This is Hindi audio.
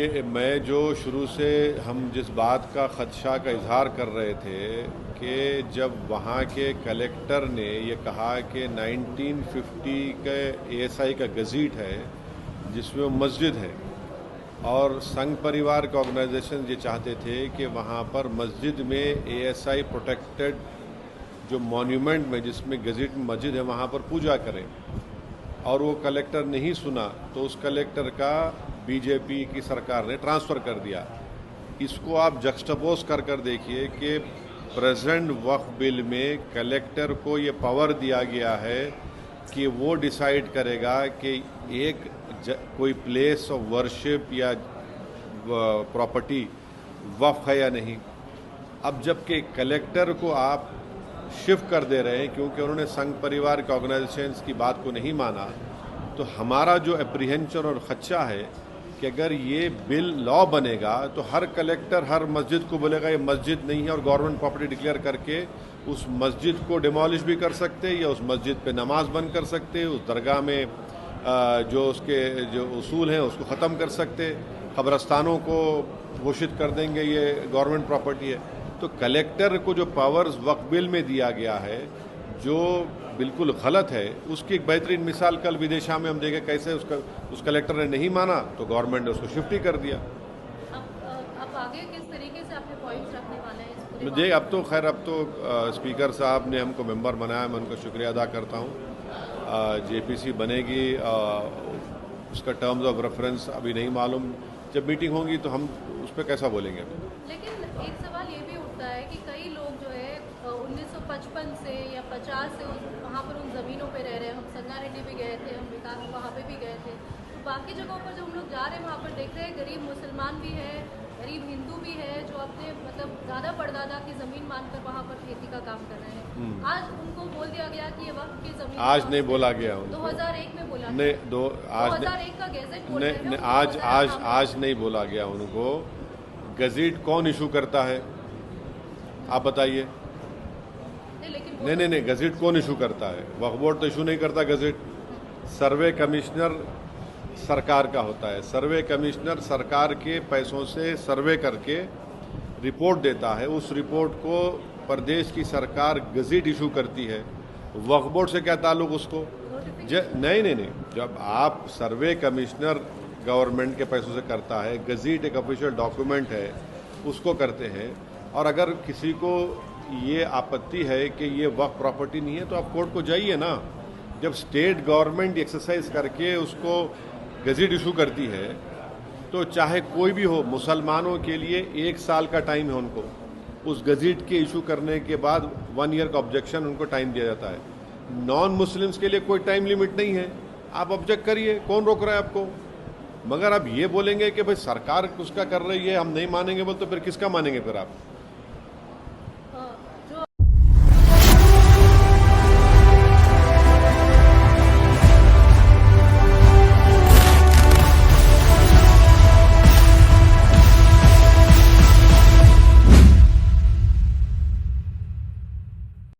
देखिए, मैं जो शुरू से हम जिस बात का खदशा का इजहार कर रहे थे कि जब वहाँ के कलेक्टर ने ये कहा कि 1950 के एएसआई का गज़ीट है जिसमें वो मस्जिद है, और संघ परिवार के ऑर्गेनाइजेशन ये चाहते थे कि वहाँ पर मस्जिद में एएसआई प्रोटेक्टेड जो मॉन्यूमेंट में जिसमें गज़ीट में मस्जिद है वहाँ पर पूजा करें, और वो कलेक्टर नहीं सुना तो उस कलेक्टर का बीजेपी की सरकार ने ट्रांसफ़र कर दिया। इसको आप जक्स्टपोज कर कर देखिए कि प्रेजेंट वक्फ बिल में कलेक्टर को ये पावर दिया गया है कि वो डिसाइड करेगा कि एक कोई प्लेस ऑफ वर्शिप या प्रॉपर्टी वक्फ है या नहीं। अब जबकि कलेक्टर को आप शिफ्ट कर दे रहे हैं क्योंकि उन्होंने संघ परिवार के ऑर्गेनाइजेशंस की बात को नहीं माना, तो हमारा जो एप्रीहेंशन और खदशा है कि अगर ये बिल लॉ बनेगा तो हर कलेक्टर हर मस्जिद को बोलेगा ये मस्जिद नहीं है और गवर्नमेंट प्रॉपर्टी डिक्लेयर करके उस मस्जिद को डिमोलिश भी कर सकते या उस मस्जिद पे नमाज बंद कर सकते, उस दरगाह में जो उसके जो उसूल हैं उसको ख़त्म कर सकते, कब्रस्तानों को घोषित कर देंगे ये गवर्नमेंट प्रॉपर्टी है। तो कलेक्टर को जो पावर्स वक्फ बिल में दिया गया है जो बिल्कुल गलत है, उसकी एक बेहतरीन मिसाल कल विदेशा में हम देखे कैसे उस कलेक्टर ने नहीं माना तो गवर्नमेंट ने उसको शिफ्ट ही कर दिया। अब आगे किस तरीके से अपने पॉइंट्स रखने वाले हैं? मुझे अब तो स्पीकर साहब ने हमको मेंबर बनाया, मैं उनका शुक्रिया अदा करता हूँ। जेपीसी बनेगी, उसका टर्म्स ऑफ रेफरेंस अभी नहीं मालूम, जब मीटिंग होगी तो हम उस पर कैसा बोलेंगे। लेकिन एक सवाल ये भी उठता है कि कई लोग जो है 1955 से या 50 से वहाँ पर उन ज़मीनों पे रह रहे हैं। हम संगारेड्डी भी गए थे, हम विकास वहाँ पे भी गए थे, तो बाकी जगहों पर जब हम लोग जा रहे हैं वहाँ पर देख रहे हैं गरीब मुसलमान भी है, गरीब हिंदू भी है जो अपने मतलब दादा परदादा की ज़मीन मानकर वहाँ पर खेती का काम कर रहे हैं। आज उनको बोल दिया गया कि ये वक्त की ज़मीन, आज नहीं बोला गया, 2001 में बोला, नहीं 2001 का गैजेट बोल रहे हैं, आज नहीं बोला गया उनको। गज़ीट कौन इशू करता है आप बताइए? नहीं, गज़ीट कौन इशू करता है? वक्फ बोर्ड तो इशू नहीं करता गज़ीट, सर्वे कमिश्नर सरकार का होता है। सर्वे कमिश्नर सरकार के पैसों से सर्वे करके रिपोर्ट देता है, उस रिपोर्ट को प्रदेश की सरकार गज़ीट इशू करती है। वक्फ बोर्ड से क्या ताल्लुक उसको? नहीं, जब आप सर्वे कमिश्नर गवर्नमेंट के पैसों से करता है, गज़ीट एक ऑफिशियल डॉक्यूमेंट है, उसको करते हैं। और अगर किसी को ये आपत्ति है कि ये वक्फ प्रॉपर्टी नहीं है तो आप कोर्ट को जाइए ना। जब स्टेट गवर्नमेंट एक्सरसाइज करके उसको गज़ीट इशू करती है तो चाहे कोई भी हो, मुसलमानों के लिए 1 साल का टाइम है उनको, उस गज़ीट के इशू करने के बाद 1 ईयर का ऑब्जेक्शन उनको टाइम दिया जाता है। नॉन मुस्लिम्स के लिए कोई टाइम लिमिट नहीं है, आप ऑब्जेक्ट करिए, कौन रोक रहा है आपको? मगर आप ये बोलेंगे कि भाई सरकार उसका कर रही है हम नहीं मानेंगे, बोल तो फिर किसका मानेंगे फिर आप?